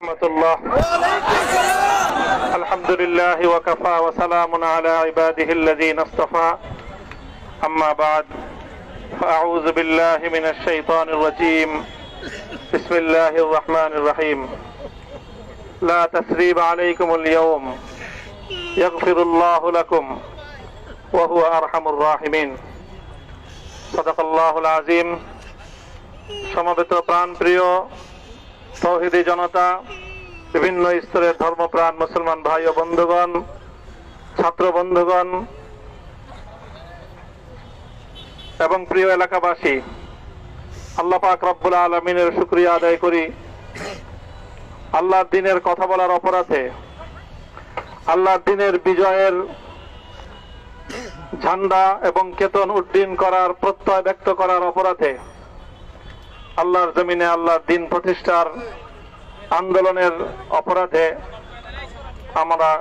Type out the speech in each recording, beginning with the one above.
الله الحمد لله وكفى وسلام على عباده الذين اصطفى أما بعد فأعوذ بالله من الشيطان الرجيم بسم الله الرحمن الرحيم لا تثريب عليكم اليوم يغفر الله لكم وهو أرحم الراحمين صدق الله العظيم সমবেত প্রাণপ্রিয় তৌহিদি জনতা, বিভিন্ন স্তরের ধর্মপ্রাণ মুসলমান ভাই ও বন্ধুগণ, ছাত্র বন্ধুগণ এবং প্রিয় এলাকাবাসী, আল্লাহ পাক রব্বুল আলামিনের শুকরিয়া আদায় করি। আল্লাহর দ্বীনের কথা বলার অপরাধে, আল্লাহর দ্বীনের বিজয়ের ঝান্ডা এবং কেতন উড্ডীন করার প্রত্যয় ব্যক্ত করার অপরাধে আল্লাহর জমিনে আল্লাহর দ্বীন প্রতিষ্ঠার আন্দোলনের অপরাধে আমরা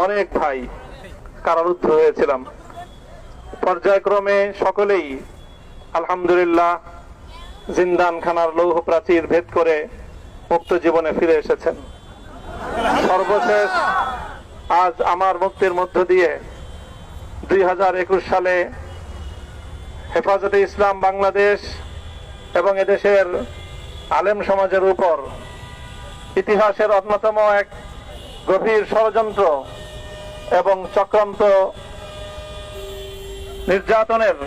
অনেক ভাই কারারুদ্ধ হয়েছিলাম। পর্যায়ক্রমে সকলেই আলহামদুলিল্লাহ জিন্দানখানার লৌহ প্রাচীর ভেদ করে মুক্ত জীবনে ফিরে এসেছেন। সর্বশেষ আজ আমার মুক্তির মধ্য দিয়ে 2021 সালে হেফাজতে ইসলাম বাংলাদেশ এবং এদেশের আলেম সমাজের উপর ইতিহাসের অন্যতম এক গভীর ষড়যন্ত্র এবং চক্রান্ত নির্যাতনের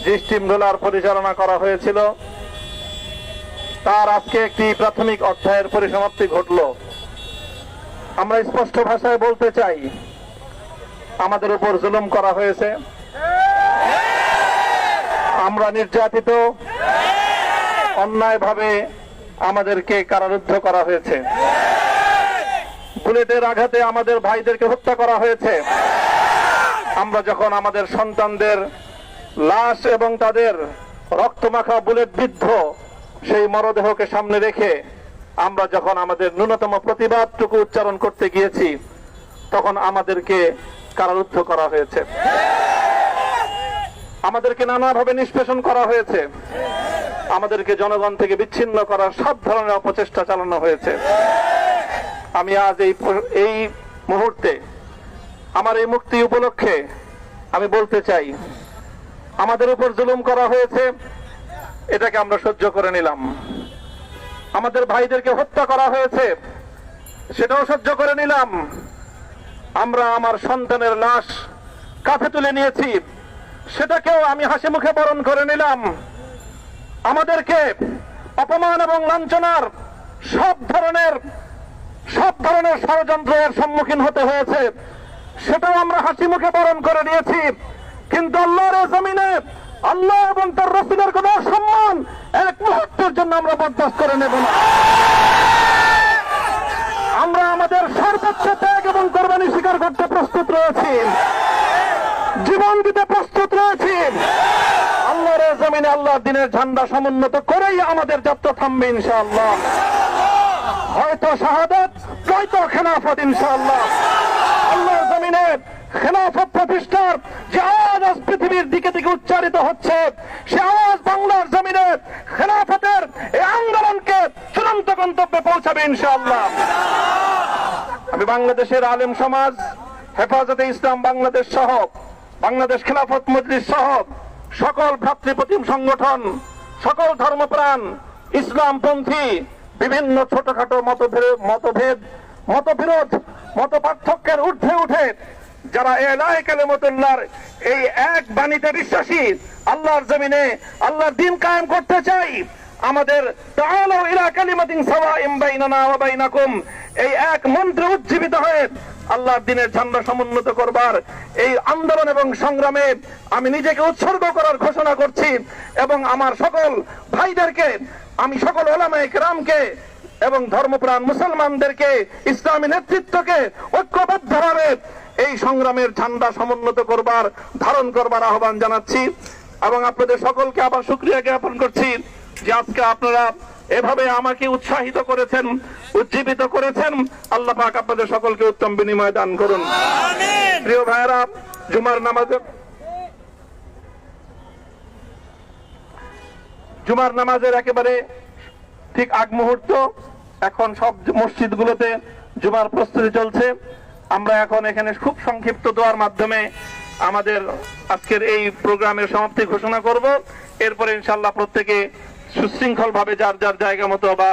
যে স্টিমরোলার পরিচালনা করা হয়েছিল, তার আজকে একটি প্রাথমিক অধ্যায়ের পরিসমাপ্তি ঘটল। আমরা স্পষ্ট ভাষায় বলতে চাই, আমাদের উপর জুলুম করা হয়েছে, আমরা নির্যাতিত, অন্যায়ভাবে আমাদেরকে কারারুদ্ধ করা হয়েছে, বুলেটের আঘাতে আমাদের ভাইদেরকে হত্যা করা হয়েছে। আমরা যখন আমাদের সন্তানদের লাশ এবং তাদের রক্তমাখা বুলেট বিদ্ধ সেই মরদেহকে সামনে রেখে আমরা যখন আমাদের ন্যূনতম প্রতিবাদটুকু উচ্চারণ করতে গিয়েছি, তখন আমাদেরকে কারারুদ্ধ করা হয়েছে, আমাদেরকে নানাভাবে নিষ্পেষণ করা হয়েছে, আমাদেরকে জনগণ থেকে বিচ্ছিন্ন করার সব ধরনের অপচেষ্টা চালানো হয়েছে। আমি আজ এই মুহূর্তে আমার এই মুক্তি উপলক্ষে আমি বলতে চাই, আমাদের উপর জুলুম করা হয়েছে, এটাকে আমরা সহ্য করে নিলাম। আমাদের ভাইদেরকে হত্যা করা হয়েছে, সেটাও সহ্য করে নিলাম। আমরা আমার সন্তানের লাশ কাঁধে তুলে নিয়েছি, সেটাকেও আমি হাসি মুখে বরণ করে নিলাম। আমাদেরকে অপমান এবং লাঞ্ছনার সব ধরনের ষড়যন্ত্রের সম্মুখীন হতে হয়েছে, সেটাও আমরা হাসি মুখে বরণ করে নিয়েছি। কিন্তু আল্লাহর জমিনে আল্লাহ এবং তার রাসূলের কোন সম্মান এক মুহূর্তের জন্য আমরা বরদাস্ত করে নেব না। আমরা আমাদের সর্বোচ্চ ত্যাগ এবং কোরবানি স্বীকার করতে প্রস্তুত রয়েছি, জীবন দিতে প্রস্তুত রয়েছি। আল্লাহর জমিনে আল্লাহর দ্বীনের ঝান্ডা সমুন্নত করেই আমাদের যাত্রা থামবে ইনশাআল্লাহ। হয়তো শাহাদাত, নয়তো খেলাফত ইনশাআল্লাহ। আল্লাহর জমিনে খেলাফত প্রতিষ্ঠার যে আওয়াজ পৃথিবীর দিকে দিকে উচ্চারিত হচ্ছে, সে আওয়াজ বাংলার জমিনে খেলাফতের এই আন্দোলনকে চূড়ান্ত গন্তব্যে পৌঁছাবে ইনশাআল্লাহ। আমি বাংলাদেশের আলেম সমাজ, হেফাজতে ইসলাম বাংলাদেশ সহ বাংলাদেশ খেলাফত মজলিস সহ সকল ভ্রাতৃপ্রতিম সংগঠন, সকল ধর্মপ্রাণ ইসলামপন্থী বিভিন্ন ছোটখাটো মতবিরোধ, মত পার্থক্যের ঊর্ধ্বে উঠে যারা এলাহে কালিমাতুল্লাহর এই এক বাণীতে বিশ্বাসী, আল্লাহর জমিনে আল্লাহর দ্বীন কায়েম করতে চাই, আমাদের তাআলাউ ইলা কালিমাতিন সাওয়াইন বাইনানা ওয়া বাইনাকুম এই এক মন্ত্রে উজ্জীবিত হয়ে আল্লাহর দ্বীনের ঝান্ডা সমুন্নত করবার এই আন্দোলন এবং সংগ্রামে আমি নিজেকে উৎসর্গ করার ঘোষণা করছি। এবং আমার সকল ভাইদেরকে, আমি সকল উলামায়ে কেরামকে এবং ধর্মপ্রাণ মুসলমানদেরকে, ইসলামী নেতৃত্বকে ঐক্যবদ্ধভাবে এই সংগ্রামের ঝান্ডা সমুন্নত করবার, ধারণ করবার আহ্বান জানাচ্ছি। এবং আপনাদের সকলকে আবার শুকরিয়া জ্ঞাপন করছি যে আজকে আপনারা এভাবে আমাকে উৎসাহিত করেছেন, উজ্জীবিত করেছেন। আল্লাহ পাক আপনাদের সকলকে উত্তম বিনিময় দান করুন। প্রিয় ভাইরা, জুমার নামাজের একেবারে ঠিক আগ মুহূর্ত এখন সব মসজিদগুলোতে জুমার প্রস্তুতি চলছে। আমরা এখন এখানে খুব সংক্ষিপ্ত দোয়ার মাধ্যমে আমাদের আজকের এই প্রোগ্রামের সমাপ্তি ঘোষণা করব। এরপরে ইনশাআল্লাহ প্রত্যেকে সুশৃঙ্খল ভাবে যার যার জায়গা মতো বা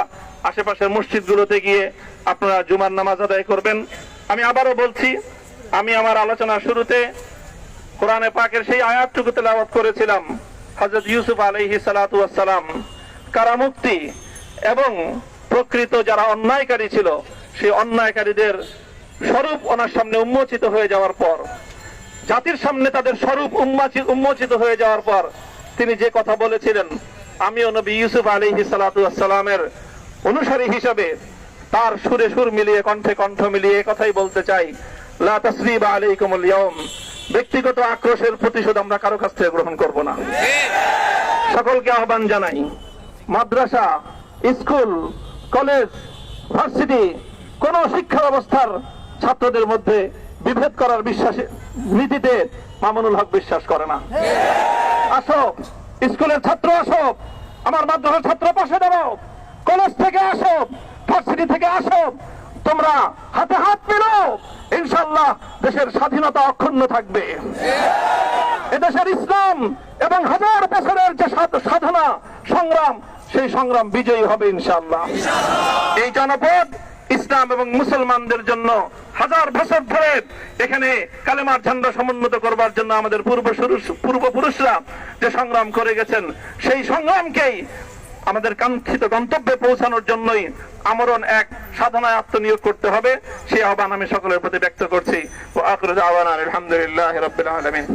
আশেপাশের মসজিদগুলোতে গিয়ে আপনারা জুমার নামাজ আদায় করবেন। আমি আবারও বলছি, আমি আমার আলোচনার শুরুতে কোরআনে পাকের সেই আয়াতটুকু তেলাওয়াত করেছিলাম, হযরত ইউসুফ আলাইহিস সালাতু ওয়াস সালাম কারামুক্তি এবং প্রকৃত যারা অন্যায়কারী ছিল সেই অন্যায়কারীদের স্বরূপ ওনার সামনে উন্মোচিত হয়ে যাওয়ার পর, জাতির সামনে তাদের স্বরূপ উন্মোচিত হয়ে যাওয়ার পর তিনি যে কথা বলেছিলেন, আমিও নবী ইউসুফ আলাইহিস সালাতু ওয়াস সালামের অনুসারী হিসাবে তার সুরে সুর মিলিয়ে কণ্ঠে কণ্ঠ মিলিয়ে কথাই বলতে চাই, লা তাসরিবা আলাইকুমুল ইয়াউম, ব্যক্তিগত আক্রোশের প্রতিশোধ আমরা কারো কাছ থেকে গ্রহণ করব না। সকলকে আহ্বান জানাই, মাদ্রাসা, স্কুল, কলেজ, ভার্সিটি কোন শিক্ষা ব্যবস্থার ছাত্রদের মধ্যে বিভেদ করার নীতিতে মামুনুল হক বিশ্বাস করে না। আসো, স্কুলের ছাত্র আসো, আমার মাদ্রাসার ছাত্র পাশে দাঁড়াও, কলেজ থেকে আসো, ভার্সিটি থেকে আসো, তোমরা হাতে হাত মিলাও, ইনশাআল্লাহ দেশের স্বাধীনতা অক্ষুণ্ণ থাকবে। এদেশের ইসলাম এবং হাজার বছরের যে সাধনা সংগ্রাম, সেই সংগ্রাম বিজয়ী হবে ইনশাআল্লাহ। এই জনপদ ইসলাম এবং মুসলমানদের জন্য হাজার বছর ধরে এখানে কালেমার ঝান্ডা সমুন্নত করবার জন্য আমাদের পূর্বপুরুষরা যে সংগ্রাম করে গেছেন, সেই সংগ্রামকেই আমাদের কাঙ্ক্ষিত গন্তব্যে পৌঁছানোর জন্যই আমরণ এক সাধনায় আত্মনিয়োগ করতে হবে। সেই আহ্বান আমি সকলের প্রতি ব্যক্ত করছি। ওয়া আখিরু দাওয়ানা আলহামদুলিল্লাহি রাব্বিল আলামিন।